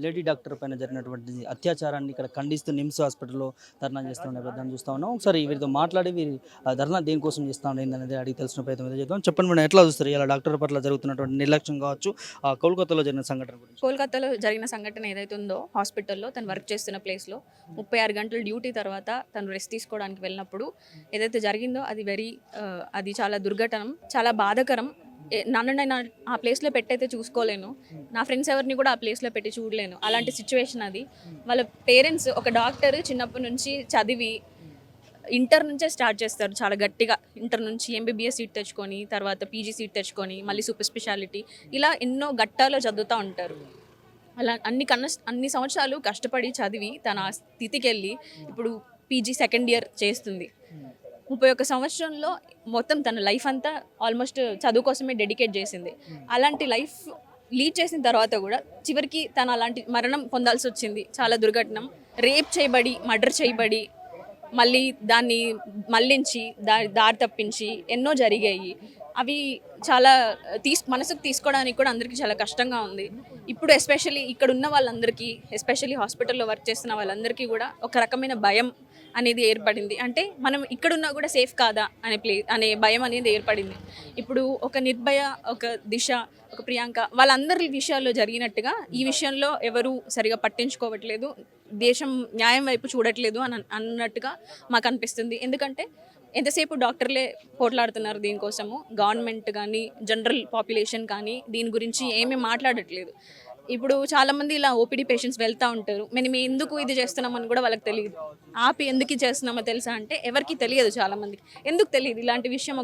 Lady doctor పైన జరిగినటువంటి అత్యాచారాన్ని ఇక్కడ ఖండిస్తూ నిమ్స్ హాస్పిటల్లో ధర్నా చేస్తున్న నేపథ్యాన్ని చూస్తా ఉన్నాం. ఒకసారి వీరితో మాట్లాడి వీరి ధర్నా దేనికోసం చేస్తా ఉండేది అనేది అడిగి తెలుసుకునే ప్రయత్నం అయితే చేద్దాం. చెప్పండి మేడం, ఎట్లా చూస్తారు ఇలా డాక్టర్ పట్ల జరుగుతున్నటువంటి నిర్లక్ష్యం కావచ్చు, కోల్కతాలో జరిగిన సంఘటన గురించి? కోల్కతాలో జరిగిన సంఘటన ఏదైతే ఉందో, హాస్పిటల్లో తను వర్క్ చేస్తున్న ప్లేస్లో 36 గంటల డ్యూటీ తర్వాత తను రెస్ట్ తీసుకోవడానికి వెళ్ళినప్పుడు ఏదైతే జరిగిందో అది చాలా దుర్ఘటనం, చాలా బాధాకరం. నన్ను నేను ఆ ప్లేస్లో పెట్టయితే చూసుకోలేను, నా ఫ్రెండ్స్ ఎవరిని కూడా ఆ ప్లేస్లో పెట్టి చూడలేను. అలాంటి సిచ్యువేషన్ అది. వాళ్ళ పేరెంట్స్ ఒక డాక్టర్ చిన్నప్పటి నుంచి చదివి ఇంటర్ నుంచే స్టార్ట్ చేస్తారు చాలా గట్టిగా. ఇంటర్ నుంచి ఎంబీబీఎస్ సీట్ తెచ్చుకొని, తర్వాత పీజీ సీట్ తెచ్చుకొని, మళ్ళీ సూపర్ స్పెషాలిటీ, ఇలా ఎన్నో ఘట్టాల్లో చదువుతూ ఉంటారు. అలా అన్ని సంవత్సరాలు కష్టపడి చదివి తన ఆ స్థితికి వెళ్ళి ఇప్పుడు పీజీ సెకండ్ ఇయర్ చేస్తుంది. 31 సంవత్సరంలో మొత్తం తన లైఫ్ అంతా ఆల్మోస్ట్ చదువు కోసమే డెడికేట్ చేసింది. అలాంటి లైఫ్ లీడ్ చేసిన తర్వాత కూడా చివరికి తను అలాంటి మరణం పొందాల్సి వచ్చింది. చాలా దుర్ఘటనం. రేప్ చేయబడి, మర్డర్ చేయబడి, మళ్ళీ దాన్ని మళ్ళించి దారి తప్పించి ఎన్నో జరిగాయి. అవి చాలా మనసుకు తీసుకోవడానికి కూడా అందరికీ చాలా కష్టంగా ఉంది. ఇప్పుడు ఎస్పెషల్లీ ఇక్కడ ఉన్న వాళ్ళందరికీ, ఎస్పెషల్లీ హాస్పిటల్లో వర్క్ చేస్తున్న వాళ్ళందరికీ కూడా ఒక రకమైన భయం అనేది ఏర్పడింది. అంటే మనం ఇక్కడున్నా కూడా సేఫ్ కాదా అనే భయం అనేది ఏర్పడింది. ఇప్పుడు ఒక నిర్భయ, ఒక దిశ, ఒక ప్రియాంక, వాళ్ళందరి విషయాల్లో జరిగినట్టుగా ఈ విషయంలో ఎవరు సరిగా పట్టించుకోవట్లేదు, దేశం న్యాయం వైపు చూడట్లేదు అన్నట్టుగా మాకు అనిపిస్తుంది. ఎందుకంటే ఎంతసేపు డాక్టర్లే పోట్లాడుతున్నారు దీనికోసము. గవర్నమెంట్ కానీ, జనరల్ పాపులేషన్ కానీ దీని గురించి ఏమీ మాట్లాడట్లేదు. ఇప్పుడు చాలామంది ఇలా ఓపీడీ పేషెంట్స్ వెళ్తూ ఉంటారు. మేము ఎందుకు ఇది చేస్తున్నామని కూడా వాళ్ళకి తెలియదు. ఆపి ఎందుకు ఇది చేస్తున్నామో తెలుసా అంటే ఎవరికి తెలియదు. చాలామందికి ఎందుకు తెలియదు ఇలాంటి విషయం.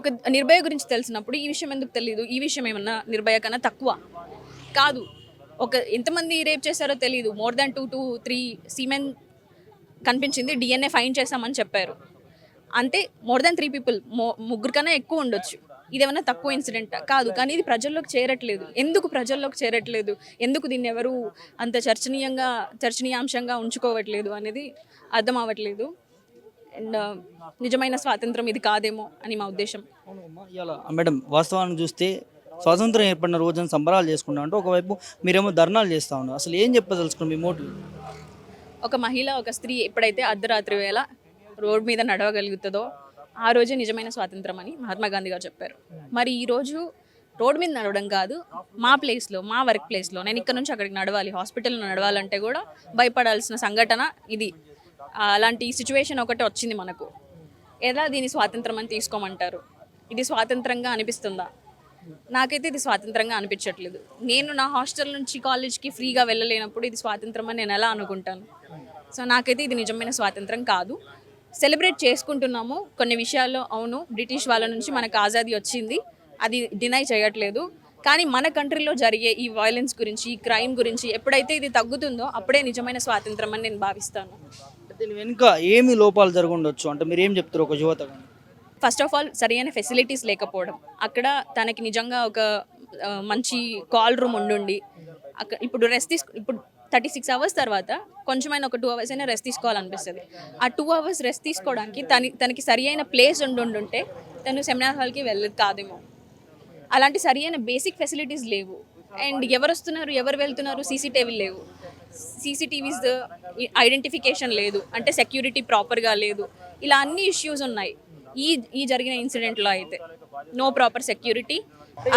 ఒక నిర్భయ గురించి తెలిసినప్పుడు ఈ విషయం ఎందుకు తెలియదు? ఈ విషయం ఏమన్నా నిర్భయ కన్నా తక్కువ కాదు. ఎంతమంది రేప్ చేశారో తెలియదు. మోర్ దాన్ 2 to 3 సీమెన్ కనిపించింది. డిఎన్ఏ ఫైండ్ చేశామని చెప్పారు. అంటే మోర్ దాన్ 3 people, ముగ్గురు కన్నా ఎక్కువ ఉండొచ్చు. ఇదేమన్నా తక్కువ ఇన్సిడెంట్ కాదు. కానీ ఇది ప్రజల్లోకి చేరట్లేదు. ఎందుకు ప్రజల్లోకి చేరట్లేదు? ఎందుకు దీన్ని ఎవరు అంత చర్చనీయాంశంగా ఉంచుకోవట్లేదు అనేది అర్థం అవ్వట్లేదు. అండ్ నిజమైన స్వాతంత్రం ఇది కాదేమో అని మా ఉద్దేశం. మేడం, వాస్తవాన్ని చూస్తే స్వాతంత్రం ఏర్పడిన రోజున సంబరాలు చేసుకుంటా అంటే ఒకవైపు మీరేమో ధర్నాలు చేస్తూ ఉన్నారు. అసలు ఏం చెప్పదలుచుకున్నాం మీ మోటివ్? ఒక మహిళ, ఒక స్త్రీ ఎప్పుడైతే అర్ధరాత్రి వేళ రోడ్ మీద నడవగలుగుతుందో ఆ రోజే నిజమైన స్వాతంత్రం అని మహాత్మా గాంధీ గారు చెప్పారు. మరి ఈరోజు రోడ్ మీద నడవడం కాదు, మా ప్లేస్లో, మా వర్క్ ప్లేస్లో నేను ఇక్కడ నుంచి అక్కడికి నడవాలి, హాస్పిటల్లో నడవాలంటే కూడా భయపడాల్సిన సంఘటన ఇది. అలాంటి సిచ్యువేషన్ ఒకటి వచ్చింది మనకు. ఎలా దీన్ని స్వాతంత్రం అని తీసుకోమంటారు? ఇది స్వాతంత్రంగా అనిపిస్తుందా? నాకైతే ఇది స్వాతంత్రంగా అనిపించట్లేదు. నేను నా హాస్టల్ నుంచి కాలేజ్కి ఫ్రీగా వెళ్ళలేనప్పుడు ఇది స్వాతంత్రం అని నేను ఎలా అనుకుంటాను? సో నాకైతే ఇది నిజమైన స్వాతంత్రం కాదు. సెలబ్రేట్ చేసుకుంటున్నాము కొన్ని విషయాల్లో, అవును, బ్రిటిష్ వాళ్ళ నుంచి మనకు ఆజాదీ వచ్చింది, అది డినై చేయట్లేదు. కానీ మన కంట్రీలో జరిగే ఈ వైలెన్స్ గురించి, ఈ క్రైమ్ గురించి ఎప్పుడైతే ఇది తగ్గుతుందో అప్పుడే నిజమైన స్వాతంత్రం అని నేను భావిస్తాను. దీని వెనుక ఏమి లోపాలు జరుగుండొచ్చు అంటే మీరు ఏం చెప్తారు ఒక యువతగా? ఫస్ట్ ఆఫ్ ఆల్ సరైన ఫెసిలిటీస్ లేకపోవడం. అక్కడ తనకి నిజంగా ఒక మంచి కాల్ రూమ్ ఉండుండి అక్కడ ఇప్పుడు ఇప్పుడు 36 hours తర్వాత కొంచెమైనా ఒక 2 hours అయినా రెస్ట్ తీసుకోవాలనిపిస్తుంది. ఆ 2 hours రెస్ట్ తీసుకోవడానికి తనకి సరి అయిన ప్లేస్ ఉండుంటే తను సెమినార్ హాల్కి వెళ్ళదు కాదేమో. అలాంటి సరి అయిన బేసిక్ ఫెసిలిటీస్ లేవు. అండ్ ఎవరు వస్తున్నారు, ఎవరు వెళ్తున్నారు, సీసీటీవీలు లేవు. సీసీటీవీస్ ఐడెంటిఫికేషన్ లేదు, అంటే సెక్యూరిటీ ప్రాపర్గా లేదు. ఇలా అన్ని ఇష్యూస్ ఉన్నాయి. ఈ జరిగిన ఇన్సిడెంట్లో అయితే నో ప్రాపర్ సెక్యూరిటీ,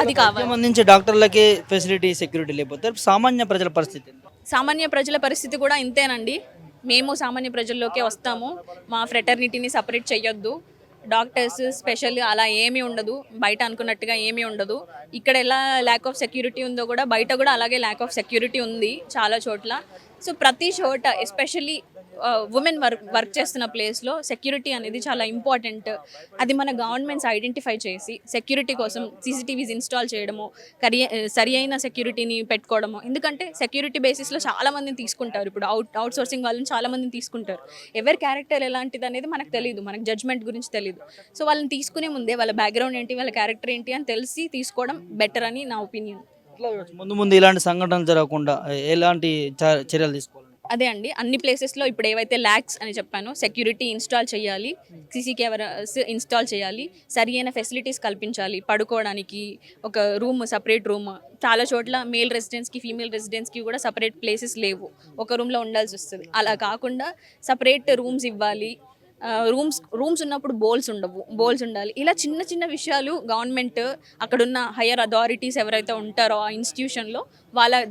అది కావాలి. సంబంధించి డాక్టర్లకే ఫెసిలిటీ, సెక్యూరిటీ లేకపోతే సామాన్య ప్రజల పరిస్థితి? సామాన్య ప్రజల పరిస్థితి కూడా ఇంతేనండి. మేము సామాన్య ప్రజల్లోకే వస్తాము. మా ఫ్రెటర్నిటీని సపరేట్ చేయొద్దు. డాక్టర్స్ స్పెషల్ అలా ఏమీ ఉండదు, బయట అనుకున్నట్టుగా ఏమీ ఉండదు. ఇక్కడ ఎలా ల్యాక్ ఆఫ్ సెక్యూరిటీ ఉందో కూడా బయట కూడా అలాగే ల్యాక్ ఆఫ్ సెక్యూరిటీ ఉంది చాలా చోట్ల. సో ప్రతి చోట ఎస్పెషల్లీ ఉమెన్ వర్క్ చేస్తున్న ప్లేస్లో సెక్యూరిటీ అనేది చాలా ఇంపార్టెంట్. అది మన గవర్నమెంట్స్ ఐడెంటిఫై చేసి సెక్యూరిటీ కోసం సీసీటీవీస్ ఇన్స్టాల్ చేయడము, సరి అయిన సెక్యూరిటీని పెట్టుకోవడము. ఎందుకంటే సెక్యూరిటీ బేసిస్లో చాలామందిని తీసుకుంటారు. ఇప్పుడు అవుట్ సోర్సింగ్ వాళ్ళని చాలామందిని తీసుకుంటారు. ఎవరి క్యారెక్టర్ ఎలాంటిది అనేది మనకు తెలియదు, మనకు జడ్జ్మెంట్ గురించి తెలియదు. సో వాళ్ళని తీసుకునే ముందే వాళ్ళ బ్యాక్గ్రౌండ్ ఏంటి, వాళ్ళ క్యారెక్టర్ ఏంటి అని తెలిసి తీసుకోవడం బెటర్ అని నా ఒపీనియన్. ముందు ఇలాంటి సంఘటనలు జరగకుండా ఎలాంటి చర్యలు తీసుకోవాలి? అదే అండి. అన్ని ప్లేసెస్‌లో ఇప్పుడు ఏవైతే ల్యాక్స్ అని చెప్పానో సెక్యూరిటీ ఇన్‌స్టాల్ చేయాలి. సీసీ కెమెరాస్ ఇన్‌స్టాల్ చేయాలి. సరియైన ఫెసిలిటీస్ కల్పించాలి. పడుకోవడానికి ఒక సెపరేట్ రూమ్. చాలా చోట్ల మేల్ రెసిడెంట్స్‌కి, ఫీమేల్ రెసిడెంట్స్‌కి కూడా సెపరేట్ ప్లేసెస్ లేవు. ఒక రూమ్‌లో ఉండాల్సొస్తది. అలా కాకుండా సెపరేట్ రూమ్స్ ఇవ్వాలి. రూమ్స్ ఉన్నప్పుడు బోల్స్ ఉండాలి. ఇలా చిన్న చిన్న విషయాలు గవర్నమెంట్ అక్కడున్న హైయర్ అథారిటీస్ ఎవరైతే ఉంటారో ఆ ఇన్‌స్టిట్యూషన్‌లో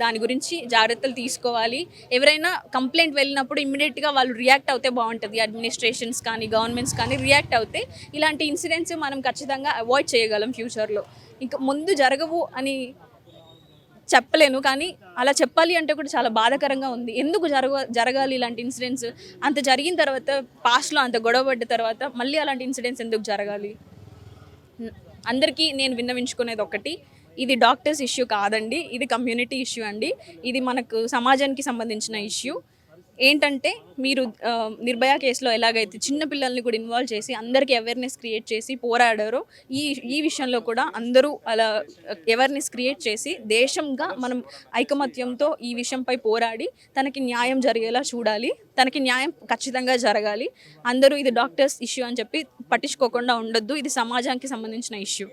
దాని గురించి జాగ్రత్తలు తీసుకోవాలి. ఎవరైనా కంప్లెయింట్ వెళ్ళినప్పుడు ఇమ్మీడియేట్‌గా వాళ్ళు రియాక్ట్ అవుతే బావుంటది. అడ్మినిస్ట్రేషన్స్ కానీ, గవర్నమెంట్స్ కానీ రియాక్ట్ అవుతే ఇలాంటి ఇన్సిడెంట్స్ మనం ఖచ్చితంగా అవాయిడ్ చేయగలం ఫ్యూచర్‌లో. ఇంక ముందు జరగవు అని చెప్పలేను. కానీ అలా చెప్పాలి అంటే కూడా చాలా బాధాకరంగా ఉంది. ఎందుకు జరగాలి ఇలాంటి ఇన్సిడెంట్స్? అంత జరిగిన తర్వాత పాస్ట్‌లో అంత గొడవ పడ్డ తర్వాత మళ్ళీ అలాంటి ఇన్సిడెంట్స్ ఎందుకు జరగాలి? హ్మ్. అందరికీ నేను విన్నవించుకునేదొక్కటి, ఇది డాక్టర్స్ ఇష్యూ కాదండి. ఇది కమ్యూనిటీ ఇష్యూ అండి. ఇది మనకు సమాజానికి సంబంధించిన ఇష్యూ. ఏంటంటే మీరు నిర్భయ కేసులో ఎలాగైతే చిన్న పిల్లల్ని కూడా ఇన్వాల్వ్ చేసి అందరికీ అవేర్‌నెస్ క్రియేట్ చేసి పోరాడారో, ఈ ఈ విషయంలో కూడా అందరూ అలా అవేర్‌నెస్ క్రియేట్ చేసి దేశంగా మనం ఐకమత్యంతో ఈ విషయంపై పోరాడి తనకి న్యాయం జరిగేలా చూడాలి. తనకి న్యాయం ఖచ్చితంగా జరగాలి. అందరూ ఇది డాక్టర్స్ ఇష్యూ అని చెప్పి పట్టించుకోకుండా ఉండొద్దు. ఇది సమాజానికి సంబంధించిన ఇష్యూ.